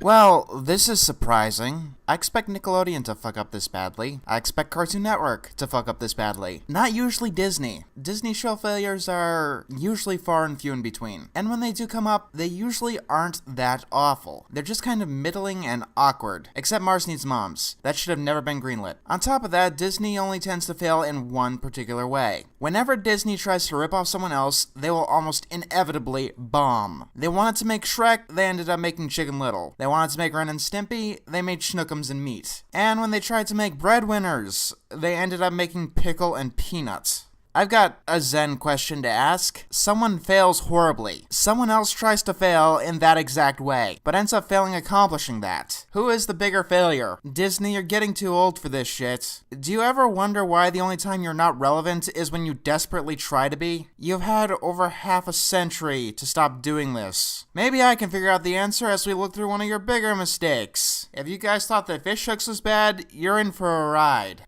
Well, this is surprising. I expect Nickelodeon to fuck up this badly. I expect Cartoon Network to fuck up this badly. Not usually Disney. Disney show failures are usually far and few in between. And when they do come up, they usually aren't that awful. They're just kind of middling and awkward. Except Mars Needs Moms. That should have never been greenlit. On top of that, Disney only tends to fail in one particular way. Whenever Disney tries to rip off someone else, they will almost inevitably bomb. They wanted to make Shrek, they ended up making Chicken Little. They wanted to make Ren and Stimpy, they made Schnookums and Meat. And when they tried to make Breadwinners, they ended up making Pickle and Peanut. I've got a Zen question to ask. Someone fails horribly. Someone else tries to fail in that exact way, but ends up failing accomplishing that. Who is the bigger failure? Disney, you're getting too old for this shit. Do you ever wonder why the only time you're not relevant is when you desperately try to be? You've had over half a century to stop doing this. Maybe I can figure out the answer as we look through one of your bigger mistakes. If you guys thought that Fish Hooks was bad, you're in for a ride.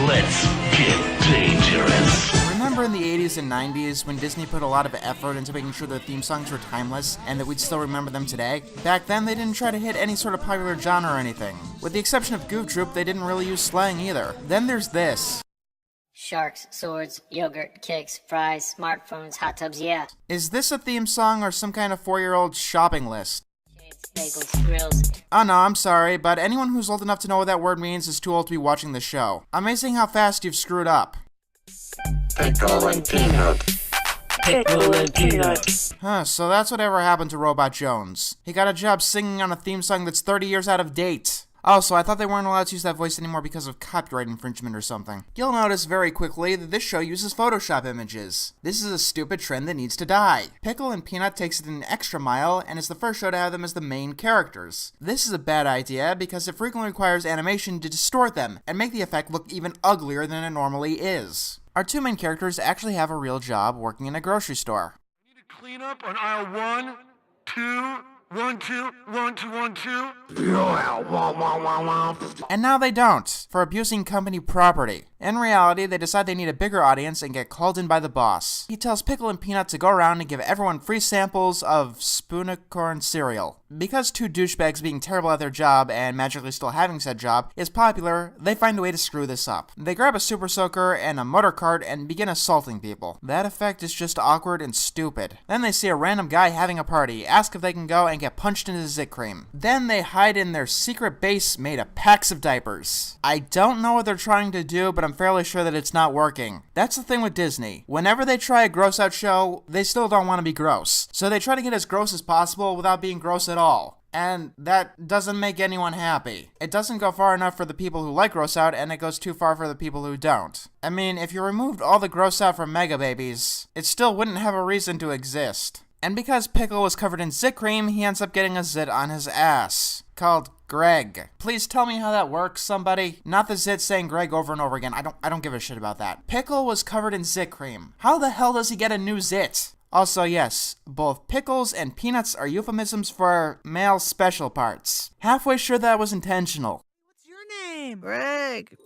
Let's get dangerous. Remember in the 80s and 90s when Disney put a lot of effort into making sure their theme songs were timeless and that we'd still remember them today? Back then, they didn't try to hit any sort of popular genre or anything. With the exception of Goof Troop, they didn't really use slang either. Then there's this. Sharks, swords, yogurt, kicks, fries, smartphones, hot tubs, yeah. Is this a theme song or some kind of 4-year-old shopping list? Bagels, grills. Oh no, I'm sorry, but anyone who's old enough to know what that word means is too old to be watching the show. Amazing how fast you've screwed up. Pickle and peanut. Pickle and peanut. Huh, so that's whatever happened to Robot Jones. He got a job singing on a theme song that's 30 years out of date. Also, I thought they weren't allowed to use that voice anymore because of copyright infringement or something. You'll notice very quickly that this show uses Photoshop images. This is a stupid trend that needs to die. Pickle and Peanut takes it an extra mile and is the first show to have them as the main characters. This is a bad idea because it frequently requires animation to distort them and make the effect look even uglier than it normally is. Our two main characters actually have a real job working in a grocery store. I need to clean up on aisle 1, 2, 1, 2, 1, 2, 1, 2. And now they don't, for abusing company property. In reality, they decide they need a bigger audience and get called in by the boss. He tells Pickle and Peanut to go around and give everyone free samples of Spoonicorn cereal. Because two douchebags being terrible at their job and magically still having said job is popular, they find a way to screw this up. They grab a super soaker and a motor cart and begin assaulting people. That effect is just awkward and stupid. Then they see a random guy having a party, ask if they can go, and get punched into zit cream. Then they hide in their secret base made of packs of diapers. I don't know what they're trying to do, but I'm fairly sure that it's not working. That's the thing with Disney. Whenever they try a gross out show, they still don't want to be gross. So they try to get as gross as possible without being gross at all. And that doesn't make anyone happy. It doesn't go far enough for the people who like gross out, and it goes too far for the people who don't. I mean, if you removed all the gross out from Mega Babies, it still wouldn't have a reason to exist. And because Pickle was covered in zit cream, he ends up getting a zit on his ass. Called Greg. Please tell me how that works, somebody. Not the zit saying Greg over and over again. I don't give a shit about that. Pickle was covered in zit cream. How the hell does he get a new zit? Also, yes, both pickles and peanuts are euphemisms for male special parts. Halfway sure that was intentional. What's your name? Greg.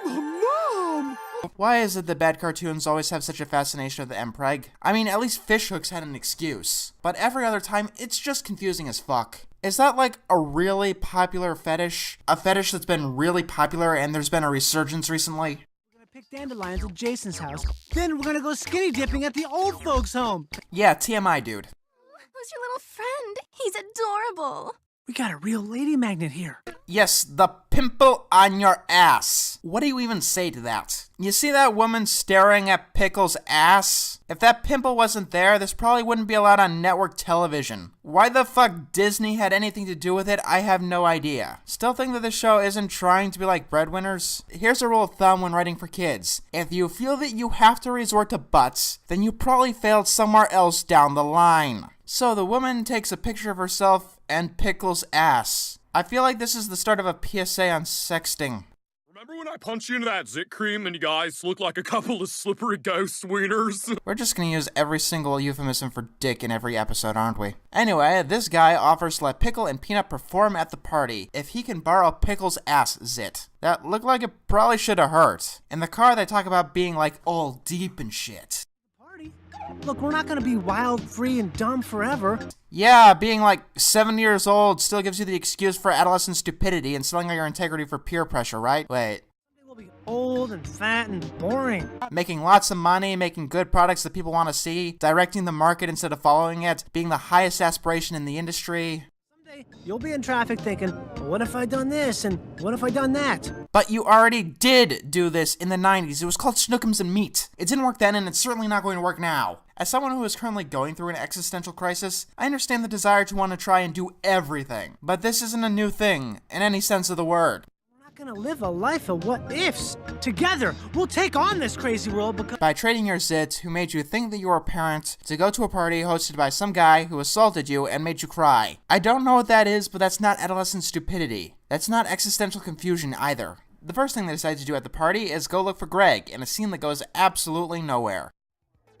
I'm a mom. Why is it that bad cartoons always have such a fascination with the MPreg? I mean, at least Fish Hooks had an excuse. But every other time, it's just confusing as fuck. Is that like a really popular fetish? A fetish that's been really popular and there's been a resurgence recently? We're gonna pick dandelions at Jason's house. Then we're gonna go skinny dipping at the old folks' home. Yeah, TMI, dude. Who's your little friend? He's adorable. We got a real lady magnet here. Yes, the pimple on your ass. What do you even say to that? You see that woman staring at Pickle's ass? If that pimple wasn't there, this probably wouldn't be allowed on network television. Why the fuck Disney had anything to do with it, I have no idea. Still think that the show isn't trying to be like Breadwinners? Here's a rule of thumb when writing for kids. If you feel that you have to resort to butts, then you probably failed somewhere else down the line. So the woman takes a picture of herself and Pickle's ass. I feel like this is the start of a PSA on sexting. Remember when I punched you into that zit cream and you guys look like a couple of slippery ghost wieners? We're just gonna use every single euphemism for dick in every episode, aren't we? Anyway, this guy offers to let Pickle and Peanut perform at the party if he can borrow Pickle's ass zit. That looked like it probably should have hurt. In the car, they talk about being like all deep and shit. Party? Come Look, we're not gonna be wild, free, and dumb forever. Yeah, being like 7 years old still gives you the excuse for adolescent stupidity and selling all your integrity for peer pressure, right? Wait. We'll be old and fat and boring. Making lots of money, making good products that people want to see, directing the market instead of following it, being the highest aspiration in the industry. Someday, you'll be in traffic thinking, what if I done this and what if I done that? But you already did do this in the 90s. It was called Schnookums and Meat. It didn't work then, and it's certainly not going to work now. As someone who is currently going through an existential crisis, I understand the desire to want to try and do everything. But this isn't a new thing, in any sense of the word. We're not gonna live a life of what ifs. Together, we'll take on this crazy world because... By trading your zit, who made you think that you were a parent, to go to a party hosted by some guy who assaulted you and made you cry. I don't know what that is, but that's not adolescent stupidity. That's not existential confusion either. The first thing they decide to do at the party is go look for Greg in a scene that goes absolutely nowhere.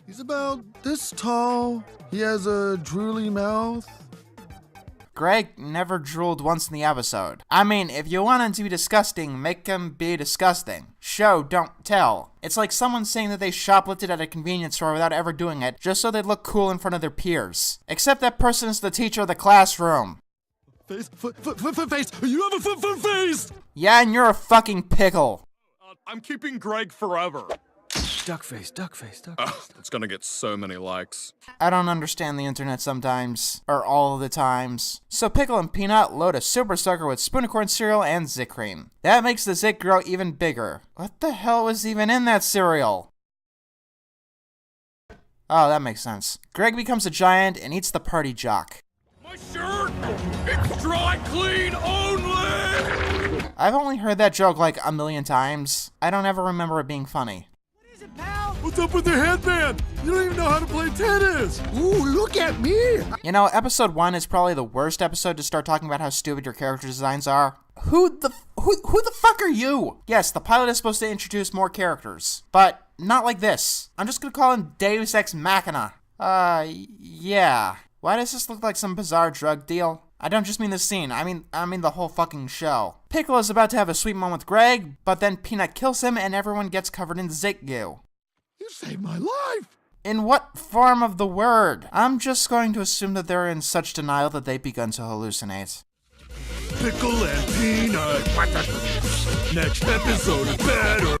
He's about this tall. He has a drooly mouth. Greg never drooled once in the episode. I mean, if you want him to be disgusting, make him be disgusting. Show, don't tell. It's like someone saying that they shoplifted at a convenience store without ever doing it, just so they'd look cool in front of their peers. Except that person is the teacher of the classroom. Face, face. You have a face. Yeah, and you're a fucking pickle. I'm keeping Greg forever. Duck face. It's gonna get so many likes. I don't understand the internet sometimes, or all of the times. So Pickle and Peanut load a Super Soaker with Spoonicorn cereal and Zit Cream. That makes the Zit grow even bigger. What the hell was even in that cereal? Oh, that makes sense. Greg becomes a giant and eats the party jock. My shirt! It's dry clean only! I've only heard that joke like a million times. I don't ever remember it being funny. What is it, pal? What's up with the headband? You don't even know how to play tennis. Ooh, look at me. You know, episode 1 is probably the worst episode to start talking about how stupid your character designs are. Who the fuck are you? Yes, the pilot is supposed to introduce more characters, but not like this. I'm just gonna call him Deus Ex Machina. Yeah. Why does this look like some bizarre drug deal? I don't just mean this scene, I mean the whole fucking show. Pickle is about to have a sweet moment with Greg, but then Peanut kills him and everyone gets covered in zit goo. You saved my life. In what form of the word? I'm just going to assume that they're in such denial that they've begun to hallucinate. Pickle and Peanut. Next episode is better.